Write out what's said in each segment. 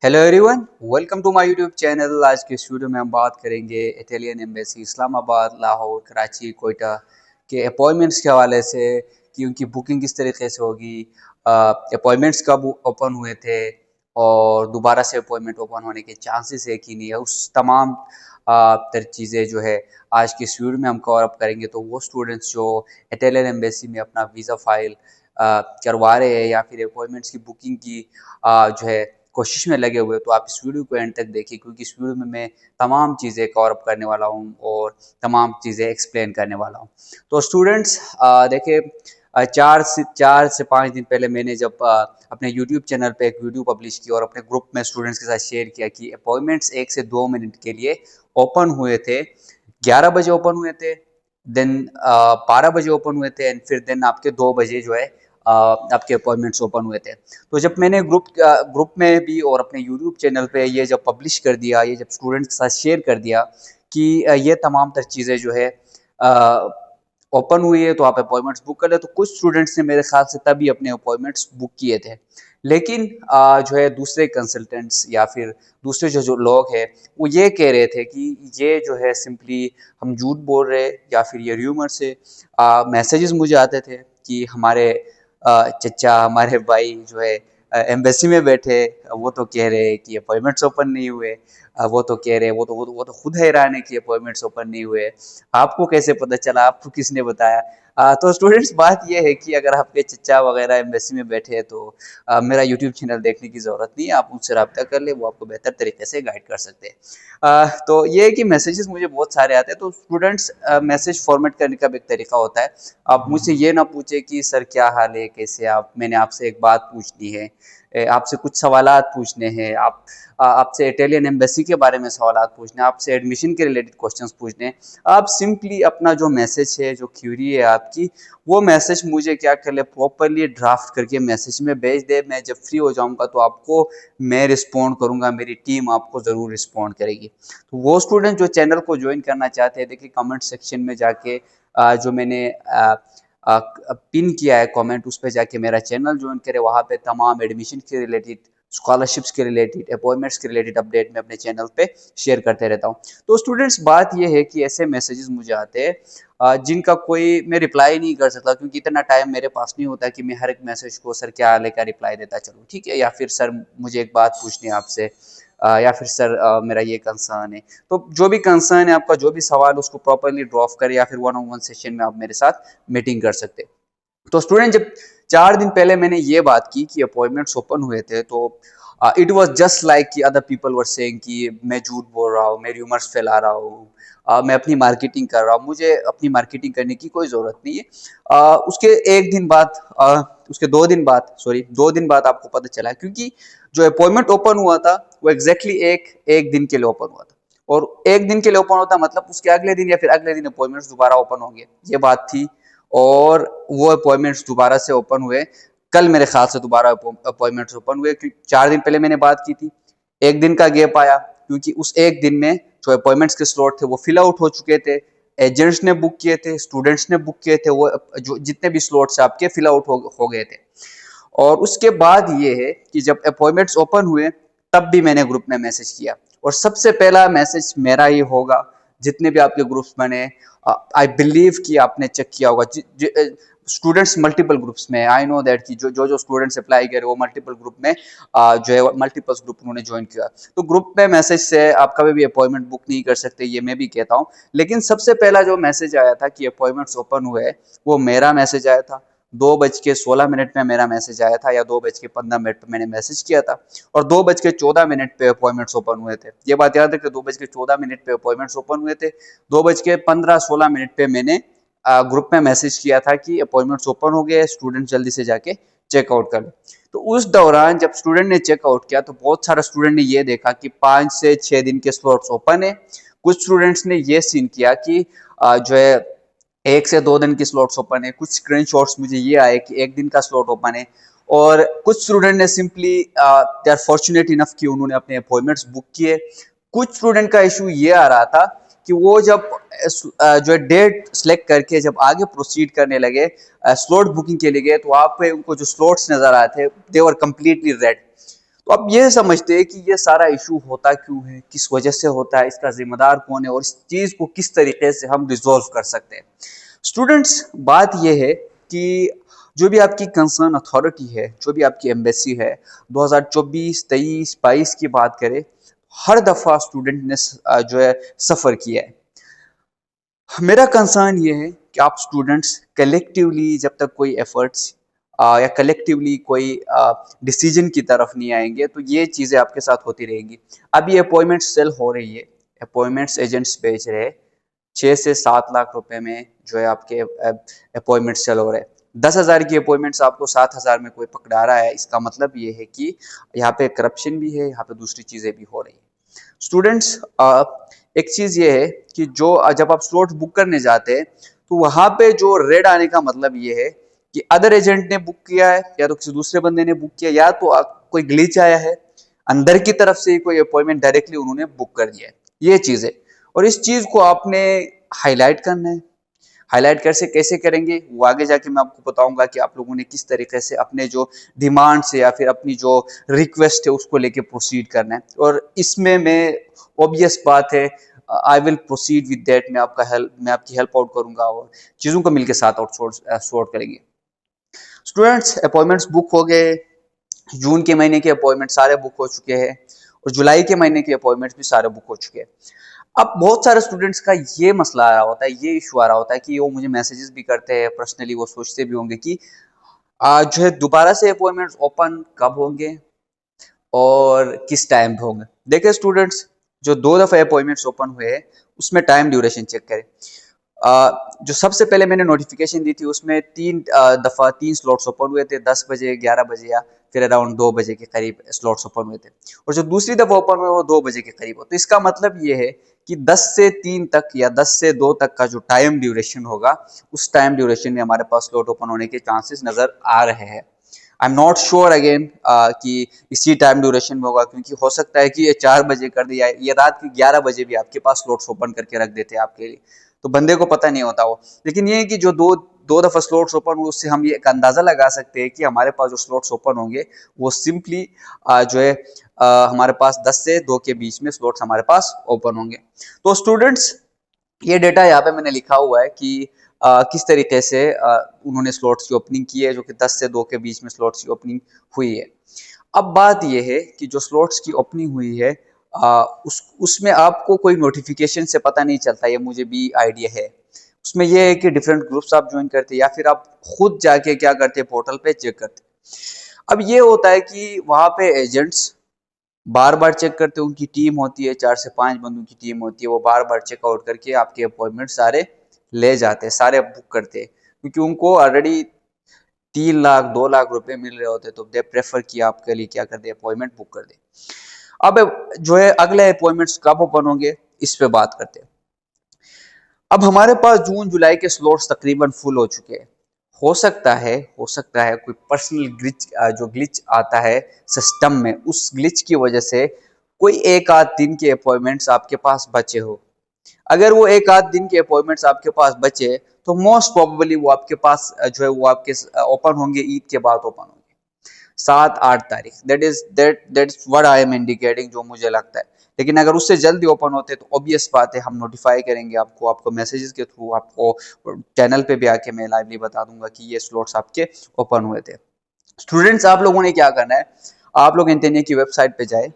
Hello everyone, welcome to my YouTube channel. आज के इस वीडियो में हम बात करेंगे इटालियन एम्बेसी इस्लामाबाद, लाहौर, कराची, कोयटा के अपॉइंटमेंट्स के हवाले से कि उनकी बुकिंग किस तरीके से होगी, अपॉइंटमेंट्स कब ओपन हुए थे और दोबारा से अपॉइंटमेंट ओपन होने के चांसेस है कि नहीं है। उस तमाम तर चीज़ें जो है आज की इस वीडियो में हम कवर अप करेंगे। तो वो स्टूडेंट्स जो इटालियन एम्बेसी में अपना वीज़ा फाइल करवा रहे हैं या फिर अपॉइंटमेंट्स की बुकिंग की जो है कोशिश में लगे हुए, तो आप इस वीडियो को एंड तक देखिए, क्योंकि इस वीडियो में मैं तमाम चीज़ें कवर अप करने वाला हूँ और तमाम चीज़ें एक्सप्लेन करने वाला हूँ। तो स्टूडेंट्स देखिए, 4 से 5 दिन पहले मैंने जब अपने यूट्यूब चैनल पे एक वीडियो पब्लिश की और अपने ग्रुप में स्टूडेंट्स के साथ शेयर किया कि अपॉइंटमेंट्स 1 से 2 मिनट के लिए ओपन हुए थे। 11 बजे ओपन हुए थे, देन 12 बजे ओपन हुए थे, एंड फिर देन आपके 2 बजे जो है आपके अपॉइंटमेंट्स ओपन हुए थे। तो जब मैंने ग्रुप में भी और अपने यूट्यूब चैनल पे ये जब पब्लिश कर दिया, ये जब स्टूडेंट्स के साथ शेयर कर दिया कि ये तमाम तर चीज़ें जो है ओपन हुई है, तो आप अपॉइंटमेंट्स बुक कर ले, तो कुछ स्टूडेंट्स ने मेरे ख्याल से तभी अपने अपॉइंटमेंट्स बुक किए थे। लेकिन जो है दूसरे कंसल्टेंट्स या फिर दूसरे जो लोग हैं, वो ये कह रहे थे कि ये जो है सिंपली हम झूठ बोल रहे हैं या फिर ये र्यूमर से मैसेजेस मुझे आते थे कि हमारे चचा, हमारे भाई जो है एम्बेसी में बैठे, वो तो कह रहे हैं कि अपॉइंटमेंट्स ओपन नहीं हुए। वो तो कह रहे हैं, वो तो खुद हैरान है कि अपॉइंटमेंट्स ओपन नहीं हुए। आपको कैसे पता चला, आपको किसने बताया? तो स्टूडेंट्स, बात ये है कि अगर आपके चचा वगैरह एम्बेसी में बैठे हैं, तो मेरा यूट्यूब चैनल देखने की ज़रूरत नहीं है, आप उनसे रब्ता कर ले, वो आपको बेहतर तरीके से गाइड कर सकते हैं। तो ये है कि मैसेजेस मुझे बहुत सारे आते हैं, तो स्टूडेंट्स मैसेज फॉर्मेट करने का भी एक तरीका होता है। आप मुझसे ये ना पूछे कि सर क्या हाल है, कैसे आप, मैंने आपसे एक बात पूछनी है, आपसे कुछ सवालात पूछने हैं, आपसे इटालियन एम्बेसी के बारे में सवालात पूछने हैं, आपसे एडमिशन के रिलेटेड क्वेश्चंस पूछने हैं। आप सिंपली अपना जो मैसेज है, जो क्यूरी है आपकी, वो मैसेज मुझे क्या कर ले, प्रॉपरली ड्राफ्ट करके मैसेज में भेज दे। मैं जब फ्री हो जाऊंगा तो आपको मैं रिस्पॉन्ड करूंगा, मेरी टीम आपको ज़रूर रिस्पॉन्ड करेगी। तो वो स्टूडेंट जो चैनल को ज्वाइन करना चाहते हैं, देखिए कमेंट सेक्शन में जाके जो मैंने पिन किया है कमेंट, उस पर जाके मेरा चैनल ज्वाइन करें। वहाँ पे तमाम एडमिशन के रिलेटेड, स्कॉलरशिप्स के रिलेटेड, अपॉइंटमेंट्स के रिलेटेड अपडेट मैं अपने चैनल पे शेयर करते रहता हूँ। तो स्टूडेंट्स, बात ये है कि ऐसे मैसेजेस मुझे आते हैं जिनका कोई मैं रिप्लाई नहीं कर सकता, क्योंकि इतना टाइम मेरे पास नहीं होता कि मैं हर एक मैसेज को सर क्या हाल है का रिप्लाई देता चलूँ, ठीक है, या फिर सर मुझे एक बात पूछनी है आपसे, या फिर सर मेरा ये कंसर्न है। तो जो भी कंसर्न है आपका, जो भी सवाल, उसको प्रॉपरली ड्रॉप करें या फिर वन ऑन वन सेशन में आप मेरे साथ मीटिंग कर सकते हैं। तो स्टूडेंट, जब 4 दिन पहले मैंने ये बात की कि अपॉइंटमेंट्स ओपन हुए थे, तो इट वाज जस्ट लाइक कि अदर पीपल वर सेइंग कि मैं झूठ बोल रहा हूँ, मैं र्यूमर्स फैला रहा हूँ, मैं अपनी मार्केटिंग कर रहा हूँ। मुझे अपनी मार्केटिंग करने की कोई ज़रूरत नहीं है। उसके 1 दिन बाद, उसके 2 दिन बाद, सॉरी 2 दिन बाद आपको पता चला, क्योंकि जो अपॉइंटमेंट ओपन हुआ था वो एग्जैक्टली एक दिन के लिए ओपन हुआ था। और 1 दिन के लिए ओपन होता मतलब उसके अगले दिन या फिर अगले दिन अपॉइंटमेंट्स दोबारा ओपन होंगे, ये बात थी। और वो अपॉइंटमेंट्स दोबारा से ओपन हुए। कल मेरे ख्याल से दोबारा अपॉइंटमेंट्स ओपन हुए, क्योंकि 4 दिन पहले मैंने बात की थी। 1 दिन का गैप आया, क्योंकि उस 1 दिन में जो अपॉइंटमेंट्स के स्लॉट थे वो फिल आउट हो चुके थे। एजेंट्स ने बुक किए थे, स्टूडेंट्स ने बुक किए थे, वो जो जितने भी स्लॉट्स आपके फिल आउट हो गए थे। और उसके बाद ये है कि जब अपॉइंटमेंट्स ओपन हुए, तब भी मैंने ग्रुप में मैसेज किया, और सबसे पहला मैसेज मेरा ही होगा। जितने भी आपके ग्रुप्स बने, आई बिलीव कि आपने चेक किया होगा। स्टूडेंट्स मल्टीपल ग्रुप्स में, आई नो दैट कि जो स्टूडेंट्स अप्लाई करे वो मल्टीपल ग्रुप में जो है मल्टीपल ग्रुप उन्होंने ज्वाइन किया। तो ग्रुप में मैसेज से आप कभी भी अपॉइंटमेंट बुक नहीं कर सकते, ये मैं भी कहता हूँ। लेकिन सबसे पहला जो मैसेज आया था कि अपॉइंटमेंट्स ओपन हुए, वो मेरा मैसेज आया था। 2:16 में मेरा मैसेज आया था, या 2:15 पे मैंने मैसेज किया था, और 2:14 पे अपॉइंटमेंट्स ओपन हुए थे। ये बात याद रखें, 2:14 पे अपॉइंटमेंट्स ओपन हुए थे। 2:15-16 पे मैंने ग्रुप में मैसेज किया था कि अपॉइंटमेंट्स ओपन हो गए, स्टूडेंट जल्दी से जाके चेकआउट कर ले। तो उस दौरान जब स्टूडेंट ने चेकआउट किया, तो बहुत सारा स्टूडेंट ने ये देखा कि 5 से 6 दिन के स्लॉट्स ओपन है। कुछ स्टूडेंट्स ने ये सीन किया कि जो है 1 से 2 दिन की स्लॉट्स ओपन है। कुछ स्क्रीनशॉट्स मुझे ये आए कि 1 दिन का स्लॉट ओपन है। और कुछ स्टूडेंट ने simply they are fortunate enough कि उन्होंने अपने अपॉइंटमेंट्स बुक किए। कुछ स्टूडेंट का इशू ये आ रहा था कि वो जब जो है डेट सेलेक्ट करके जब आगे प्रोसीड करने लगे, स्लॉट बुकिंग के लिए गए, तो वहाँ पे उनको जो स्लॉट्स नजर आए थे, दे वर कम्प्लीटली रेड। तो आप ये समझते हैं कि ये सारा इशू होता क्यों है, किस वजह से होता है, इसका जिम्मेदार कौन है और इस चीज को किस तरीके से हम रिजोल्व कर सकते हैं। स्टूडेंट्स, बात ये है कि जो भी आपकी कंसर्न अथॉरिटी है, जो भी आपकी एम्बेसी है, 2024, 23, 22 की बात करें, हर दफा स्टूडेंट ने जो है सफर किया है। मेरा कंसर्न ये है कि आप स्टूडेंट्स कलेक्टिवली जब तक कोई एफर्ट्स या कलेक्टिवली कोई डिसीजन की तरफ नहीं आएंगे तो ये चीज़ें आपके साथ होती रहेंगी। अभी अपॉइंटमेंट सेल हो रही है, अपॉइंटमेंट्स एजेंट्स बेच रहे हैं 6 से 7 लाख रुपए में जो है आपके अपॉइंटमेंट सेल हो रहे हैं। 10,000 की अपॉइंटमेंट्स आपको 7,000 में कोई पकड़ा रहा है, इसका मतलब ये है कि यहाँ पे करप्शन भी है, यहाँ पे दूसरी चीज़ें भी हो रही है। स्टूडेंट्स, एक चीज़ ये है कि जो जब आप स्लॉट बुक करने जाते हैं तो वहाँ पे जो रेड आने का मतलब ये है कि अदर एजेंट ने बुक किया है या तो किसी दूसरे बंदे ने बुक किया या तो कोई ग्लिच आया है, अंदर की तरफ से ही कोई अपॉइंटमेंट डायरेक्टली उन्होंने बुक कर दिया है। ये चीज़ है और इस चीज़ को आपने हाईलाइट करना है। हाईलाइट कैसे करेंगे वो आगे जाके मैं आपको बताऊंगा कि आप लोगों ने किस तरीके से अपने जो डिमांड से या फिर अपनी जो रिक्वेस्ट है उसको लेके प्रोसीड करना है। और इसमें मैं ऑब्वियस बात है I will proceed with that, मैं आपकी हेल्प आउट करूंगा और चीज़ों को मिलकर साथ आउट सॉर्ट करेंगे। स्टूडेंट्स, अपॉइंटमेंट्स बुक हो गए, जून के महीने के अपॉइंटमेंट सारे बुक हो चुके हैं और जुलाई के महीने के अपॉइंटमेंट्स भी सारे बुक हो चुके हैं। अब बहुत सारे स्टूडेंट्स का ये मसला आ रहा होता है, ये इशू आ रहा होता है कि वो मुझे मैसेजेस भी करते हैं पर्सनली, वो सोचते भी होंगे कि जो है दोबारा से अपॉइंटमेंट्स ओपन कब होंगे और किस टाइम पे होंगे। देखिए स्टूडेंट्स, जो 2 दफे अपॉइंटमेंट्स ओपन हुए हैं उसमें टाइम ड्यूरेशन चेक करें। जो सबसे पहले मैंने नोटिफिकेशन दी थी उसमें 3 दफा 3 स्लॉट्स ओपन हुए थे, 10 बजे, 11 बजे या फिर अराउंड 2 बजे के करीब स्लॉट्स ओपन हुए थे। और जो दूसरी दफा ओपन हुए वो 2 बजे के करीब हो। तो इसका मतलब ये है कि 10 से 3 तक या 10 से 2 तक का जो टाइम ड्यूरेशन होगा उस टाइम ड्यूरेशन में हमारे पास स्लॉट ओपन होने के चांसेस नजर आ रहे हैं। I am not sure again कि इसी टाइम ड्यूरेशन में होगा, क्योंकि हो सकता है कि ये 4 बजे कर दिया, ये रात के 11 बजे भी आपके पास स्लॉट्स ओपन करके रख देते हैं आपके लिए, तो बंदे को पता नहीं होता वो। लेकिन ये है कि जो दो दफा स्लॉट्स ओपन हुए उससे हम ये एक अंदाजा लगा सकते हैं कि हमारे पास जो स्लॉट्स ओपन होंगे वो सिंपली जो है हमारे पास 10 से 2 के बीच में स्लॉट्स हमारे पास ओपन होंगे। तो स्टूडेंट्स, ये डेटा यहाँ पे मैंने लिखा हुआ है कि किस तरीके से उन्होंने स्लॉट्स की ओपनिंग की है, जो कि 10 से 2 के बीच में स्लॉट्स की ओपनिंग हुई है। अब बात यह है कि जो स्लॉट्स की ओपनिंग हुई है उसमें आपको कोई नोटिफिकेशन से पता नहीं चलता, ये मुझे भी आइडिया है। उसमें यह है कि डिफरेंट ग्रुप्स आप ज्वाइन करते या फिर आप खुद जाके क्या करते, पोर्टल पे चेक करते। अब ये होता है कि वहां पे एजेंट्स बार बार चेक करते, उनकी टीम होती है, 4 से 5 बंदों की टीम होती है, वो बार बार चेकआउट करके आपके अपॉइंटमेंट सारे ले जाते हैं, सारे बुक करते हैं, क्योंकि उनको ऑलरेडी 3 लाख 2 लाख रुपए मिल रहे होते, तो दे प्रेफर किया आपके लिए क्या कर दे, अपॉइंटमेंट बुक कर दे। अब जो है अगले अपॉइंटमेंट्स कब ओपन होंगे इस पे बात करते हैं। अब हमारे पास जून जुलाई के स्लॉट्स तकरीबन फुल हो चुके हैं। हो सकता है कोई पर्सनल ग्लिच आता है सिस्टम में, उस ग्लिच की वजह से कोई एक आध दिन के अपॉइंटमेंट्स आपके पास बचे हो। अगर वो एक आध दिन के अपॉइंटमेंट्स आपके पास बचे तो मोस्ट प्रोबेबली वो आपके पास जो है वो आपके ओपन होंगे ईद के बाद ओपन होंगे, 7-8 तारीख। That's what I am indicating, जो मुझे लगता है। लेकिन अगर उससे जल्दी ओपन होते तो ऑब्वियस बात है हम नोटिफाई करेंगे आपको मैसेजेस के थ्रू, आपको चैनल पे भी आके मैं लाइवली बता दूंगा कि ये स्लॉट्स आपके ओपन हुए थे। स्टूडेंट्स, आप लोगों ने क्या करना है, आप लोग इंटेनिया की वेबसाइट पे जाए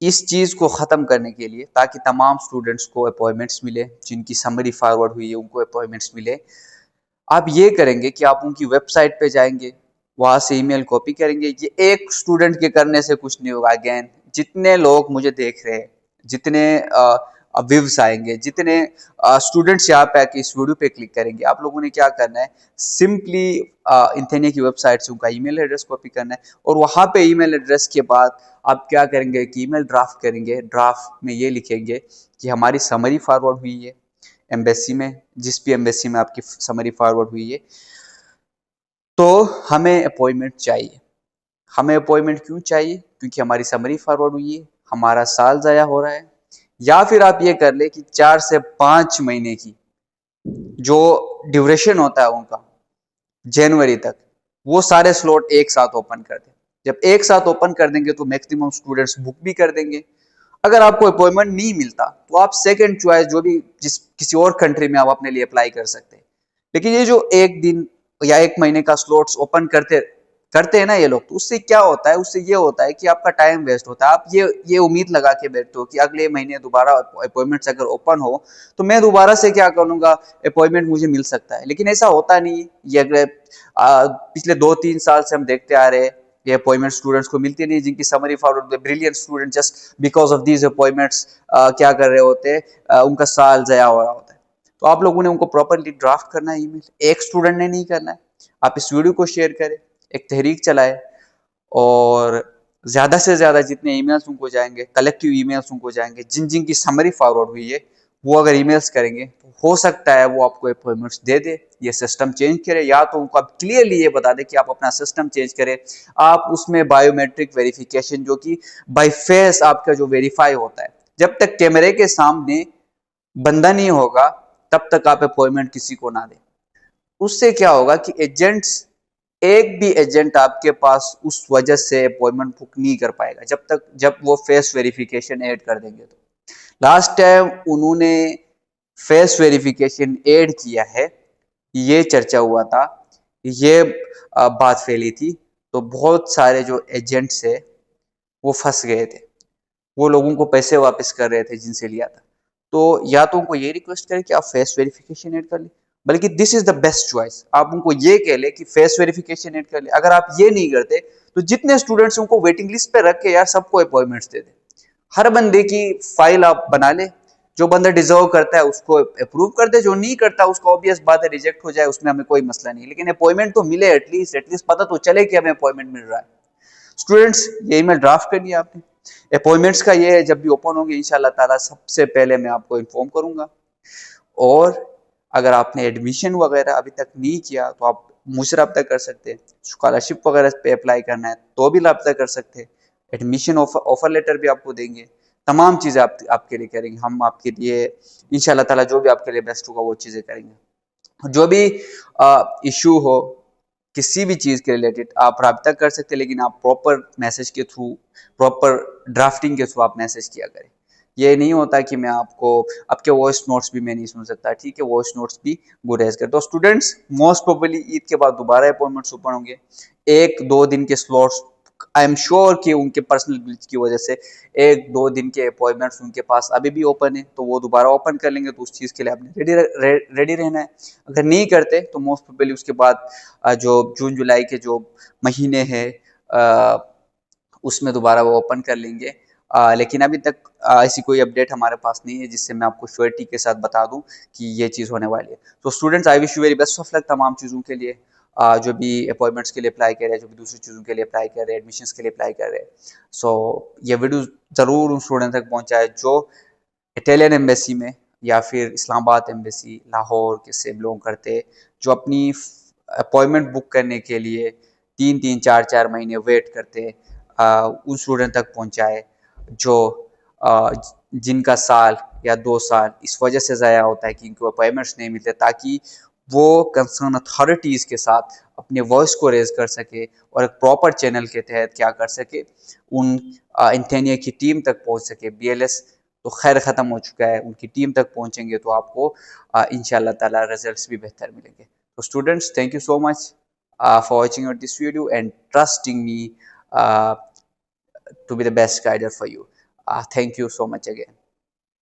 इस चीज को खत्म करने के लिए, ताकि तमाम स्टूडेंट्स को अपॉइंटमेंट्स मिले, जिनकी समरी फॉरवर्ड हुई है उनको अपॉइंटमेंट्स मिले। आप ये करेंगे कि आप उनकी वेबसाइट पे जाएंगे, वहां से ईमेल कॉपी करेंगे। ये एक स्टूडेंट के करने से कुछ नहीं होगा। अगेन, जितने लोग मुझे देख रहे हैं, जितने व्यूज आएंगे, जितने स्टूडेंट्स यहाँ पे आके इस वीडियो पे क्लिक करेंगे, आप लोगों ने क्या करना है, सिंपली इंथेनिया की वेबसाइट से उनका ईमेल एड्रेस कॉपी करना है और वहां पे ईमेल एड्रेस के बाद आप क्या करेंगे कि ईमेल ड्राफ्ट करेंगे। ड्राफ्ट में ये लिखेंगे कि हमारी समरी फॉरवर्ड हुई है एम्बेसी में, जिस भी एम्बेसी में आपकी समरी फॉरवर्ड हुई है, तो हमें अपॉइंटमेंट चाहिए। हमें अपॉइंटमेंट क्यों चाहिए? क्योंकि हमारी समरी फॉरवर्ड हुई है, हमारा साल ज़ाया हो रहा है। या फिर आप ये कर ले कि 4 से 5 महीने की जो ड्यूरेशन होता है उनका जनवरी तक, वो सारे स्लॉट एक साथ ओपन कर दे। जब एक साथ ओपन कर देंगे तो मैक्सिमम स्टूडेंट्स बुक भी कर देंगे। अगर आपको अपॉइंटमेंट नहीं मिलता तो आप सेकंड चॉइस जो भी जिस किसी और कंट्री में आप अपने लिए अप्लाई कर सकते हैं। लेकिन ये जो एक दिन या एक महीने का स्लॉट्स ओपन करते करते हैं ना ये लोग, तो उससे क्या होता है, उससे ये होता है कि आपका टाइम वेस्ट होता है। आप ये उम्मीद लगा के बैठते हो कि अगले महीने दोबारा अपॉइंटमेंट्स अगर ओपन हो तो मैं दोबारा से क्या करूंगा, अपॉइंटमेंट मुझे मिल सकता है। लेकिन ऐसा होता नहीं। ये अगले पिछले 2-3 साल से हम देखते आ रहे हैं ये अपॉइंटमेंट स्टूडेंट्स को मिलती नहीं, जिनकी summary forward the brilliant student just because of these appointments क्या कर रहे होते हैं, उनका साल जया हो रहा होता है। तो आप लोगों ने उनको प्रॉपरली ड्राफ्ट करना है ईमेल, एक स्टूडेंट ने नहीं करना है। आप इस वीडियो को शेयर करें, एक तहरीक चलाए, और ज्यादा से ज्यादा जितने ईमेल्स उनको जाएंगे, कलेक्टिव ईमेल्स उनको जाएंगे, जिन जिन की समरी फॉरवर्ड हुई है वो अगर ईमेल्स करेंगे तो हो सकता है वो आपको अपॉइंटमेंट्स दे दे, ये सिस्टम चेंज करे। या तो उनको आप क्लियरली ये बता दें कि आप अपना सिस्टम चेंज करें, आप उसमें बायोमेट्रिक वेरिफिकेशन जो कि बाय फेस आपका जो वेरीफाई होता है, जब तक कैमरे के सामने बंदा नहीं होगा तब तक आप अपॉइंटमेंट किसी को ना दें। उससे क्या होगा कि एजेंट्स, एक भी एजेंट आपके पास उस वजह से अपॉइंटमेंट बुक नहीं कर पाएगा जब वो फेस वेरिफिकेशन ऐड कर देंगे। तो लास्ट टाइम उन्होंने फेस वेरिफिकेशन ऐड किया है, ये चर्चा हुआ था, ये बात फैली थी, तो बहुत सारे जो एजेंट्स है वो फंस गए थे, वो लोगों को पैसे वापस कर रहे थे जिनसे लिया था। तो या तो उनको ये रिक्वेस्ट करें कि आप फेस वेरिफिकेशन ऐड कर लें, बल्कि this is the best choice, आप उनको ये कह ले कि फेस वेरिफिकेशन ऐड कर ले। अगर आप ये नहीं करते तो जितने स्टूडेंट्स उनको वेटिंग लिस्ट पे रख के यार सबको अपॉइंटमेंट्स दे दे, हर बंदे की फाइल आप बना ले, जो बंदा डिजर्व करता है उसको अप्रूव कर दे, जो नहीं करता उसको ऑब्वियस बात है रिजेक्ट हो जाए, उसमें हमें कोई मसला नहीं। लेकिन अपॉइंटमेंट तो मिले, एटलीस्ट पता तो चले कि हमें अपॉइंटमेंट मिल रहा है। स्टूडेंट्स, ये ईमेल ड्राफ्ट कर लिया आपने, अपॉइंटमेंट्स का ये है जब भी ओपन होंगे इंशाल्लाह ताला सबसे पहले मैं आपको इन्फॉर्म करूंगा। और अगर आपने एडमिशन वगैरह अभी तक नहीं किया तो आप मुझसे रब्ता कर सकते हैं, स्कॉलरशिप वगैरह पे अप्लाई करना है तो भी रब्ता कर सकते हैं, एडमिशन ऑफर लेटर भी आपको देंगे, तमाम चीज़ें आपके लिए करेंगे हम, आपके लिए इंशाल्लाह ताला जो भी आपके लिए बेस्ट होगा वो चीज़ें करेंगे। जो भी इशू हो किसी भी चीज़ के रिलेटेड आप रब्ता कर सकते हैं, लेकिन आप प्रॉपर मैसेज के थ्रू, प्रॉपर ड्राफ्टिंग के थ्रू आप मैसेज किया करें। ये नहीं होता कि मैं आपको, आपके वॉइस नोट्स भी मैं नहीं सुन सकता, ठीक है, वॉइस नोट्स भी गुरेज कर। तो स्टूडेंट्स, मोस्ट प्रोबेबली ईद के बाद दोबारा अपॉइंटमेंट्स ओपन होंगे, 1-2 दिन के स्लॉट्स, आई एम श्योर कि उनके पर्सनल ग्लिच की वजह से 1-2 दिन के अपॉइंटमेंट्स उनके पास अभी भी ओपन है, तो वो दोबारा ओपन कर लेंगे। तो उस चीज़ के लिए आपने रेडी रहना है। अगर नहीं करते तो मोस्ट प्रोबेबली उसके बाद जो जून जुलाई के जो महीने हैं उसमें दोबारा वो ओपन कर लेंगे। लेकिन अभी तक ऐसी कोई अपडेट हमारे पास नहीं है जिससे मैं आपको श्योरिटी के साथ बता दूं कि ये चीज़ होने वाली है। तो students, I wish you very best of luck तमाम चीज़ों के लिए, जो भी अपॉइंटमेंट्स के लिए अप्लाई कर रहे हैं, जो भी दूसरी चीज़ों के लिए अप्लाई कर रहे हैं, एडमिशन्स के लिए अप्लाई कर रहे हैं। सो ये वीडियो ज़रूर उन स्टूडेंट तक पहुँचाए जो इटालियन एम्बेसी में या फिर इस्लामाबाद एम्बेसी लाहौर के से बिलोंग करते, जो अपनी अपॉइंटमेंट बुक करने के लिए 3-3 4-4 महीने वेट करते, उन स्टूडेंट तक पहुंचाए जो जिनका साल या 2 साल इस वजह से ज़ाया होता है कि इनको अपॉइंटमेंट्स नहीं मिलते, ताकि वो कंसर्न अथॉरिटीज़ के साथ अपने वॉइस को रेज कर सके और एक प्रॉपर चैनल के तहत क्या कर सके, उन इंथेनिया की टीम तक पहुंच सके। BLS तो खैर ख़त्म हो चुका है, उनकी टीम तक पहुंचेंगे तो आपको इंशाल्लाह ताला रिजल्ट्स भी बेहतर मिलेंगे। तो students, thank you so much for watching out this video and trusting me uh, to be the best guider for you. Thank you so much again.